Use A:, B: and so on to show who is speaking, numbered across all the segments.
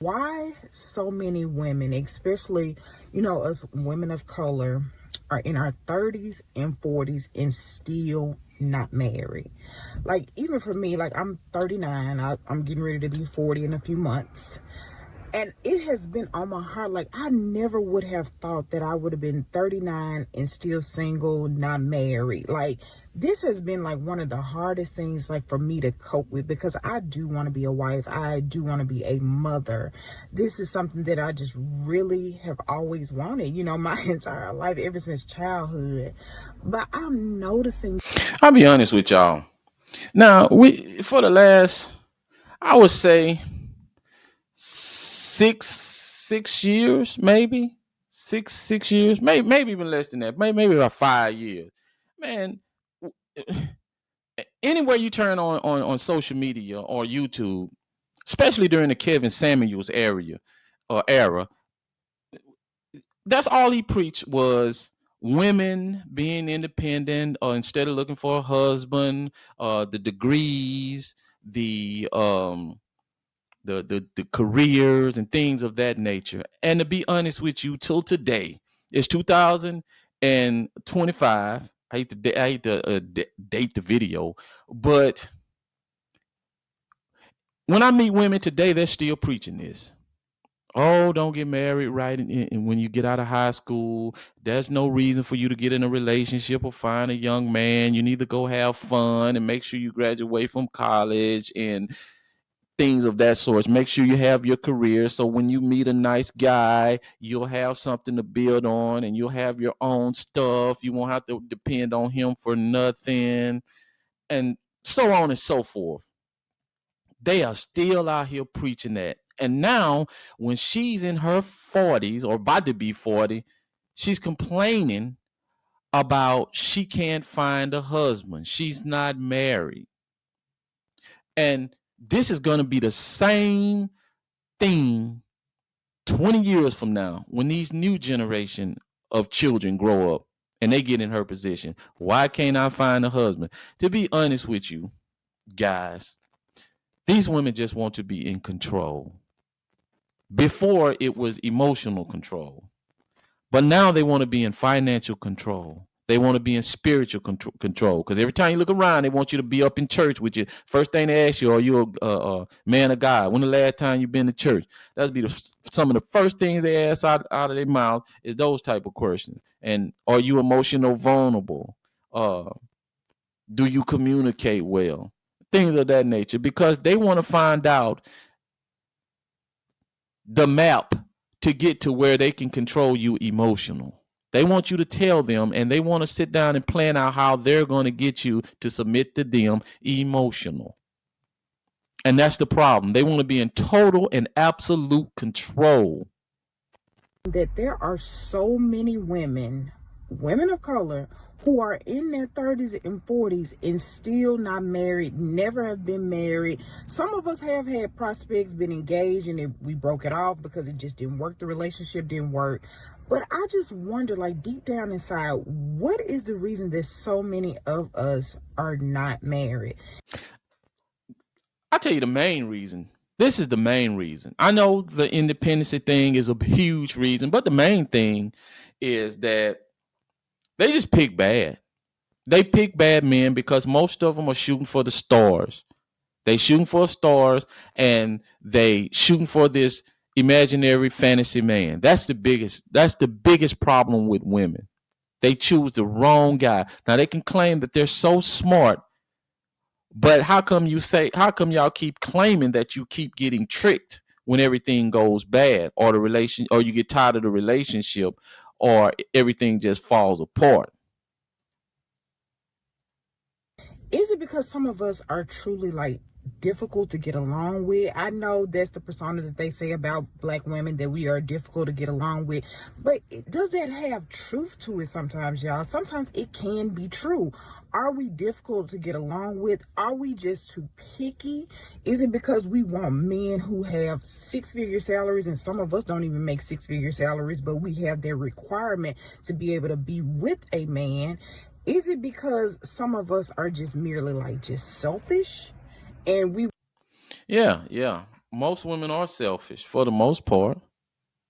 A: Why so many women, especially, us women of color, are in our 30s and 40s and still not married? Like, even for me, like, I'm 39, I'm getting ready to be 40 in a few months. And it has been on my heart. Like, I never would have thought that I would have been 39 and still single, not married. Like, this has been like one of the hardest things, like, for me to cope with, because I do want to be a wife. I do want to be a mother. This is something that I just really have always wanted, my entire life, ever since childhood. But I'm noticing.
B: I'll be honest with y'all. Now, we for the last, I would say, six years, maybe six years, maybe even less than that, maybe about 5 years. Man, anywhere you turn on social media or YouTube, especially during the Kevin Samuels era, that's all he preached was women being independent, or instead of looking for a husband, the degrees, the careers and things of that nature. And to be honest with you, till today, it's 2025. I hate to date the video, but when I meet women today, they're still preaching this. Oh, don't get married right and when you get out of high school. There's no reason for you to get in a relationship or find a young man. You need to go have fun and make sure you graduate from college and things of that sort. Make sure you have your career, so when you meet a nice guy, you'll have something to build on and you'll have your own stuff. You won't have to depend on him for nothing, and so on and so forth. They are still out here preaching that. And now, when she's in her 40s or about to be 40, she's complaining about she can't find a husband. She's not married. And this is going to be the same thing 20 years from now when these new generation of children grow up and they get in her position. Why can't I find a husband? To be honest with you, guys, these women just want to be in control. Before, it was emotional control, but now they want to be in financial control. They want to be in spiritual control, because every time you look around, they want you to be up in church with you. First thing they ask you, are you a man of God? When the last time you been to church? That'll be some of the first things they ask out of their mouth, is those type of questions. And are you emotional vulnerable? Uh, do you communicate well? Things of that nature, because they want to find out the map to get to where they can control you emotional. They want you to tell them, and they want to sit down and plan out how they're going to get you to submit to them emotional. And that's the problem. They want to be in total and absolute control.
A: That there are so many women of color, who are in their 30s and 40s and still not married, never have been married. Some of us have had prospects, been engaged, and we broke it off because it just didn't work. The relationship didn't work. But I just wonder, like, deep down inside, what is the reason that so many of us are not married?
B: I'll tell you the main reason. This is the main reason. I know the independency thing is a huge reason, but the main thing is that they just pick bad. They pick bad men because most of them are shooting for the stars. They shooting for stars, and they shooting for this imaginary fantasy man. That's the biggest problem with women. They choose the wrong guy. Now they can claim that they're so smart, but how come y'all keep claiming that you keep getting tricked when everything goes bad, or the relation, or you get tired of the relationship, or everything just falls apart?
A: Is it because some of us are truly, like, difficult to get along with? I know that's the persona that they say about black women, that we are difficult to get along with. But does that have truth to it sometimes, y'all? Sometimes it can be true. Are we difficult to get along with? Are we just too picky? Is it because we want men who have six-figure salaries, and some of us don't even make six-figure salaries, but we have their requirement to be able to be with a man? Is it because some of us are just merely, like, just selfish, and we
B: Yeah, yeah. Most women are selfish for the most part.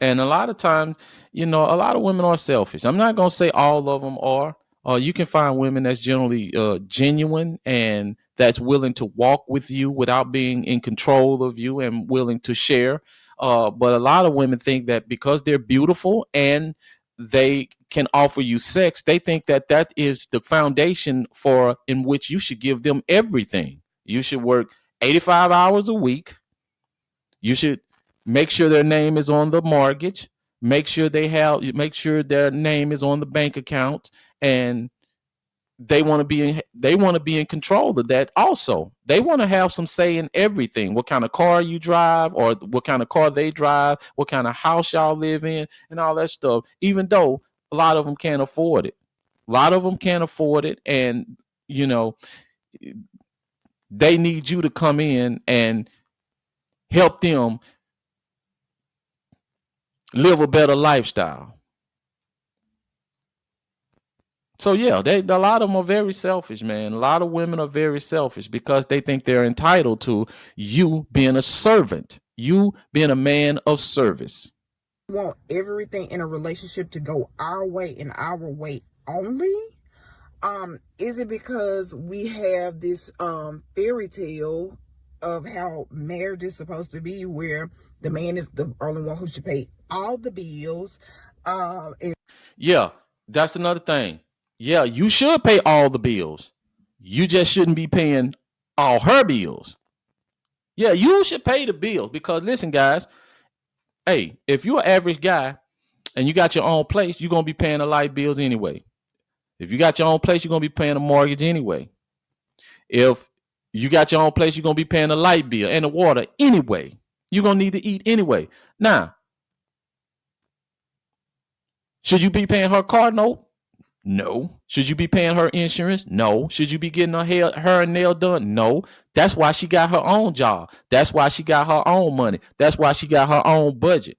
B: And a lot of times, a lot of women are selfish. I'm not going to say all of them are. You can find women that's generally genuine and that's willing to walk with you without being in control of you and willing to share. But a lot of women think that because they're beautiful and they can offer you sex, they think that that is the foundation for in which you should give them everything. You should work 85 hours a week. You should make sure their name is on the mortgage. Make sure their name is on the bank account, and they want to be in control of that also. They want to have some say in everything. What kind of car you drive, or what kind of car they drive, what kind of house y'all live in, and all that stuff. Even though a lot of them can't afford it. A lot of them can't afford it, and you know, they need you to come in and help them live a better lifestyle. So yeah, a lot of them are very selfish, man. A lot of women are very selfish because they think they're entitled to you being a servant, you being a man of service.
A: Want everything in a relationship to go our way and our way only? Is it because we have this fairy tale of how marriage is supposed to be, where the man is the only one who should pay all the bills?
B: Yeah, that's another thing. Yeah, you should pay all the bills. You just shouldn't be paying all her bills. Yeah, you should pay the bills because listen, guys, hey, if you're an average guy and you got your own place, you're gonna be paying the light bills anyway. If you got your own place, you're gonna be paying a mortgage anyway. If you got your own place, you're gonna be paying the light bill and the water anyway. You're gonna need to eat anyway. Now, should you be paying her car note? No. Should you be paying her insurance? No. Should you be getting her nail done? No. That's why she got her own job. That's why she got her own money. That's why she got her own budget.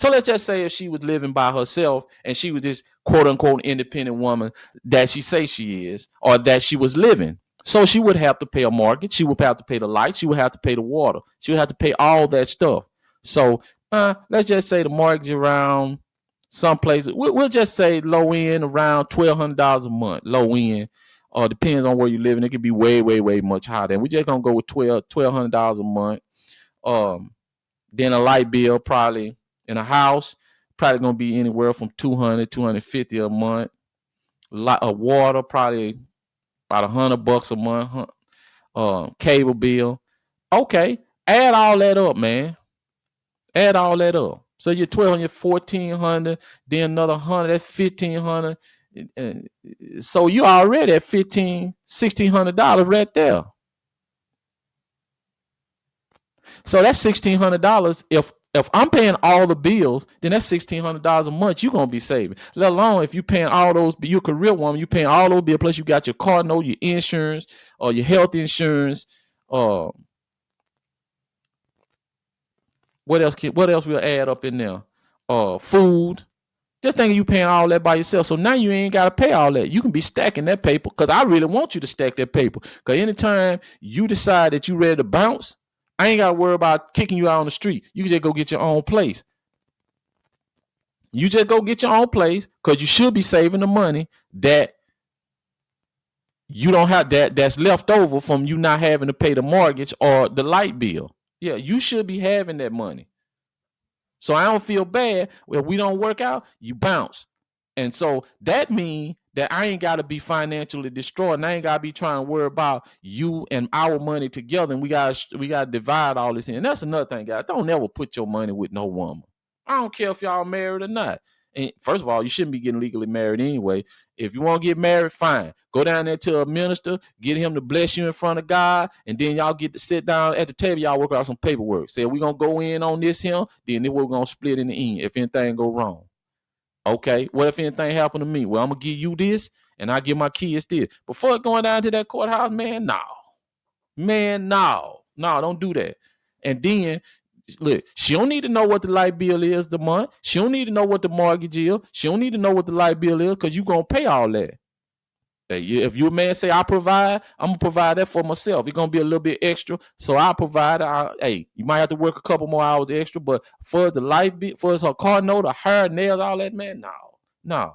B: So let's just say if she was living by herself and she was this quote unquote independent woman that she say she is, or that she was living. So she would have to pay a mortgage. She would have to pay the light. She would have to pay the water. She would have to pay all that stuff. So let's just say the mortgage around some places, we'll just say low end around $1,200 a month. Low end, or depends on where you're living. It could be way, way, way much higher. And we're just gonna go with $1,200 a month. Then a light bill probably in a house probably gonna be anywhere from 200, 250 a month. Water probably about $100 a month. Cable bill. Okay, add all that up, man. Add all that up. So you're 1,200, 1,400, then another 100. That's 1,500. So you already at $1,600 right there. So that's $1,600. If I'm paying all the bills, then that's $1,600 a month you're gonna be saving. Let alone if you're paying all those, you're a career woman, you're paying all those bills, plus you got your car note, your insurance, or your health insurance. What else will add up in there? Food. Just thinking you paying all that by yourself. So now you ain't got to pay all that. You can be stacking that paper, because I really want you to stack that paper. Because anytime you decide that you ready to bounce, I ain't got to worry about kicking you out on the street. You can just go get your own place. You just go get your own place, because you should be saving the money that you don't have, that's left over from you not having to pay the mortgage or the light bill. Yeah, you should be having that money. So I don't feel bad. If we don't work out, you bounce. And so that means that I ain't got to be financially destroyed, and I ain't got to be trying to worry about you and our money together, and we got to divide all this in. And that's another thing, guys. Don't ever put your money with no woman. I don't care if y'all married or not. And first of all, you shouldn't be getting legally married anyway. If you want to get married, fine. Go down there to a minister, get him to bless you in front of God, and then y'all get to sit down at the table. Y'all work out some paperwork. Say, we're going to go in on this here, then we're going to split in the end if anything go wrong. Okay, what if anything happened to me? Well, I'm going to give you this, and I give my kids this. Before going down to that courthouse, man, no. Man, no. No, don't do that. And then, look, she don't need to know what the light bill is the month. She don't need to know what the mortgage is. She don't need to know what the light bill is, because you're going to pay all that. Hey, if you a man say I provide, I'm gonna provide that for myself. It's gonna be a little bit extra, so I provide. Hey, you might have to work a couple more hours extra, but for the life, for her car note, her hair, nails, all that, man, no,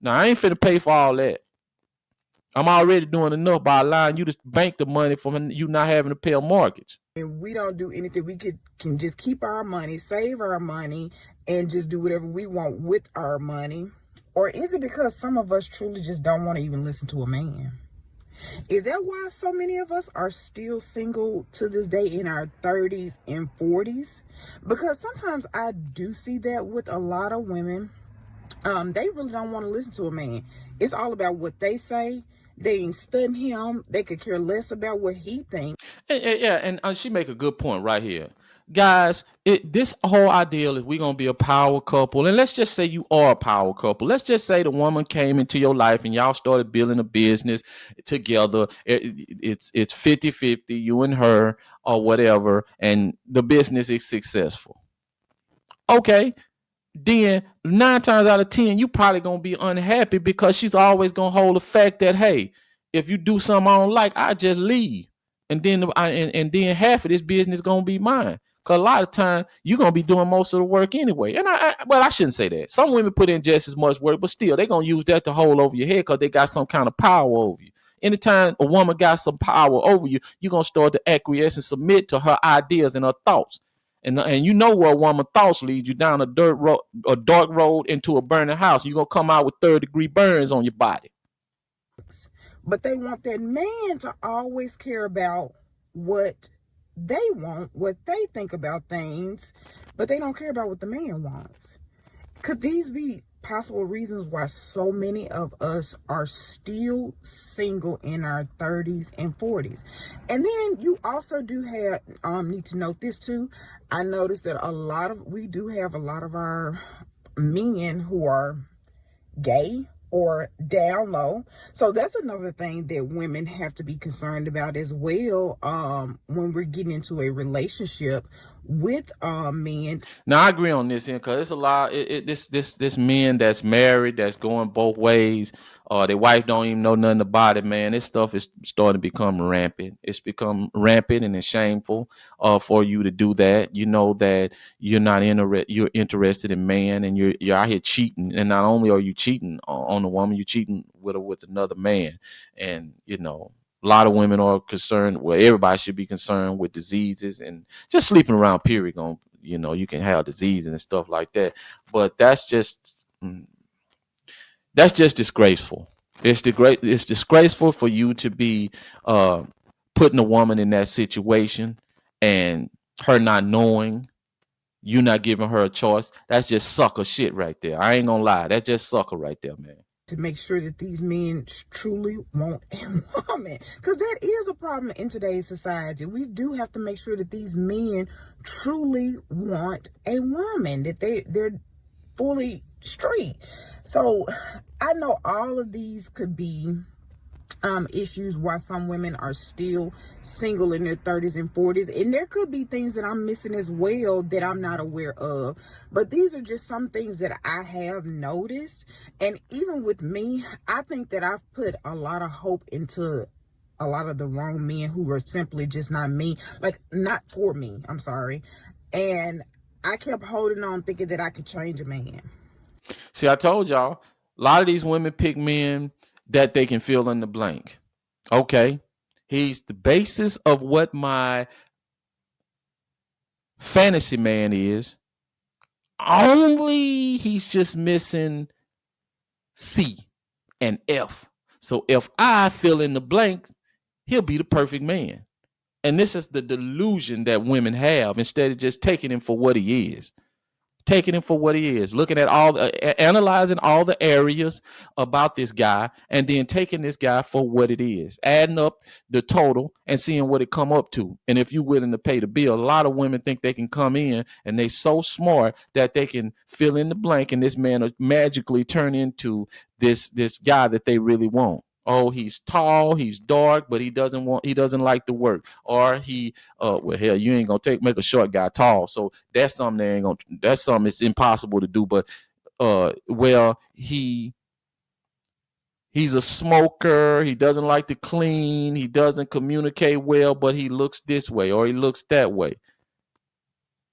B: I ain't finna pay for all that. I'm already doing enough by allowing you to bank the money from you not having to pay a mortgage.
A: And we don't do anything. We can just keep our money, save our money, and just do whatever we want with our money. Or is it because some of us truly just don't want to even listen to a man? Is that why so many of us are still single to this day in our 30s and 40s? Because sometimes I do see that with a lot of women. They really don't want to listen to a man. It's all about what they say. They ain't studying him. They could care less about what he thinks.
B: Yeah, and she make a good point right here, guys. This whole ideal is we're gonna be a power couple, and let's just say you are a power couple. Let's just say the woman came into your life and y'all started building a business together. It's 50-50, you and her or whatever, and the business is successful. Okay, then 9 times out of 10, you probably gonna be unhappy because she's always gonna hold the fact that, hey, if you do something I don't like, I just leave, and then and then half of this business gonna be mine. Cause a lot of time you're gonna be doing most of the work anyway. And well, I shouldn't say that. Some women put in just as much work, but still they gonna use that to hold over your head because they got some kind of power over you. Anytime a woman got some power over you, you're gonna start to acquiesce and submit to her ideas and her thoughts. And you know where a woman thoughts lead you down a dark road into a burning house. You're gonna come out with 3rd-degree burns on your body.
A: But they want that man to always care about what they want, what they think about things, but they don't care about what the man wants. Could these be possible reasons why so many of us are still single in our 30s and 40s? And then you also do have need to note this too. I noticed that we do have a lot of our men who are gay or down low. So that's another thing that women have to be concerned about as well, when we're getting into a relationship with men.
B: Now I agree on this end because it's a lot. This men that's married that's going both ways. Their wife don't even know nothing about it. Man, this stuff is starting to become rampant. It's become rampant and it's shameful. For you to do that, you know that you're interested in man, and you're out here cheating. And not only are you cheating on a woman, you're cheating with another man. And a lot of women are concerned. Well, everybody should be concerned with diseases and just sleeping around. Period. You can have diseases and stuff like that, but that's just disgraceful. It's disgraceful for you to be putting a woman in that situation and her not knowing, you not giving her a choice. That's just sucker shit right there. I ain't gonna lie, that's just sucker right there, man.
A: To make sure that these men truly want a woman, because that is a problem in today's society. We do have to make sure that these men truly want a woman, that they're fully straight. So I know all of these could be issues why some women are still single in their 30s and 40s, and there could be things that I'm missing as well that I'm not aware of, but these are just some things that I have noticed. And even with me, I think that I've put a lot of hope into a lot of the wrong men who are simply just not me, like not for me, I'm sorry. And I kept holding on thinking that I could change a man.
B: See, I told y'all, a lot of these women pick men that they can fill in the blank. Okay, he's the basis of what my fantasy man is. Only he's just missing C and F. So if I fill in the blank, he'll be the perfect man. And this is the delusion that women have instead of just taking him for what he is. Taking him for what he is, looking at analyzing all the areas about this guy, and then taking this guy for what it is, adding up the total and seeing what it come up to. And if you're willing to pay the bill, a lot of women think they can come in and they so smart that they can fill in the blank, and this man will magically turn into this guy that they really want. Oh, he's tall, he's dark, but he doesn't like the work. Or well, hell, you ain't gonna make a short guy tall. So that's something that's something it's impossible to do. But well, he He's a smoker. He doesn't like to clean. He doesn't communicate well, but he looks this way or he looks that way.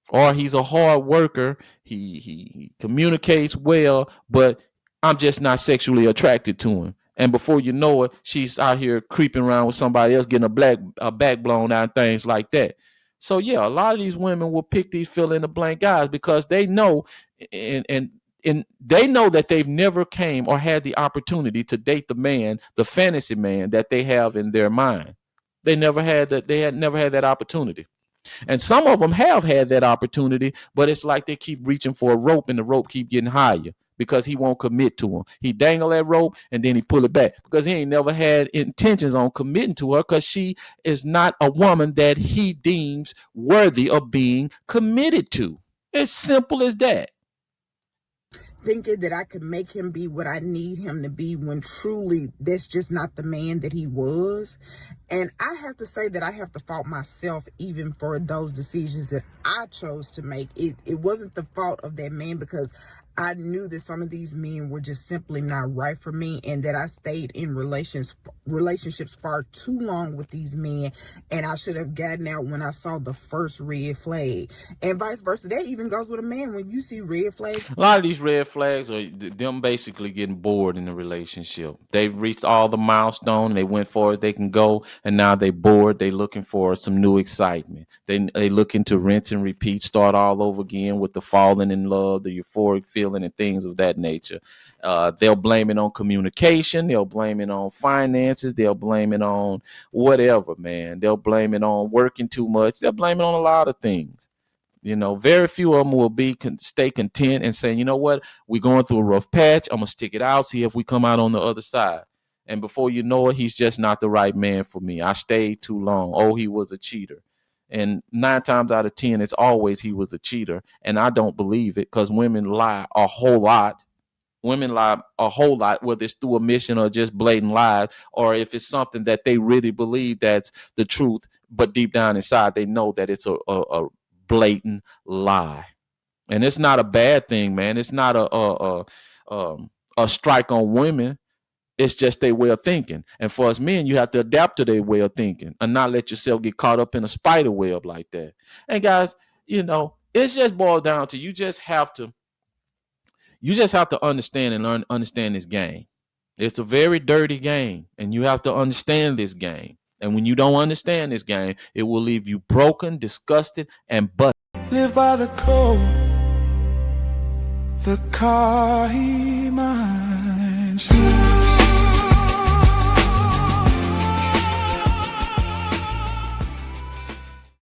B: Or he's a hard worker. He communicates well, but I'm just not sexually attracted to him. And before you know it, she's out here creeping around with somebody else, getting a back blown out, and things like that. So yeah, a lot of these women will pick these fill in the blank guys because they know and they know that they've never came or had the opportunity to date the man, the fantasy man that they have in their mind. They never had that. They had never had that opportunity. And some of them have had that opportunity, but it's like they keep reaching for a rope and the rope keep getting higher because he won't commit to them. He dangle that rope and then he pull it back because he ain't never had intentions on committing to her because she is not a woman that he deems worthy of being committed to. As simple as that.
A: Thinking that I could make him be what I need him to be when truly that's just not the man that he was. And I have to say that I have to fault myself even for those decisions that I chose to make. It wasn't the fault of that man because I knew that some of these men were just simply not right for me, and that I stayed in relationships far too long with these men, and I should have gotten out when I saw the first red flag. And vice versa. That even goes with a man. When you see red flags,
B: A lot of these red flags are them basically getting bored in the relationship. They've reached all the milestone. They went far as they can go, and now they bored. They looking for some new excitement. They looking to rinse and repeat, start all over again with the falling in love, the euphoric feeling, and things of that nature. They'll blame it on communication. They'll blame it on finances. They'll blame it on whatever, man. They'll blame it on working too much. They'll blame it on a lot of things. Very few of them will stay content and say, you know what, we're going through a rough patch. I'm going to stick it out, see if we come out on the other side. And before you know it, he's just not the right man for me. I stayed too long. Oh, he was a cheater. And 9 times out of 10, it's always he was a cheater. And I don't believe it because women lie a whole lot. Women lie a whole lot, whether it's through omission or just blatant lies, or if it's something that they really believe that's the truth, but deep down inside, they know that it's a blatant lie. And it's not a bad thing, man. It's not a strike on women. It's just their way of thinking. And for us men, you have to adapt to their way of thinking and not let yourself get caught up in a spider web like that. And guys, it's just boiled down to you just have to understand and understand this game. It's a very dirty game, and you have to understand this game. And when you don't understand this game, it will leave you broken, disgusted, and busted.
C: Live by the code, the Carhee Mindset.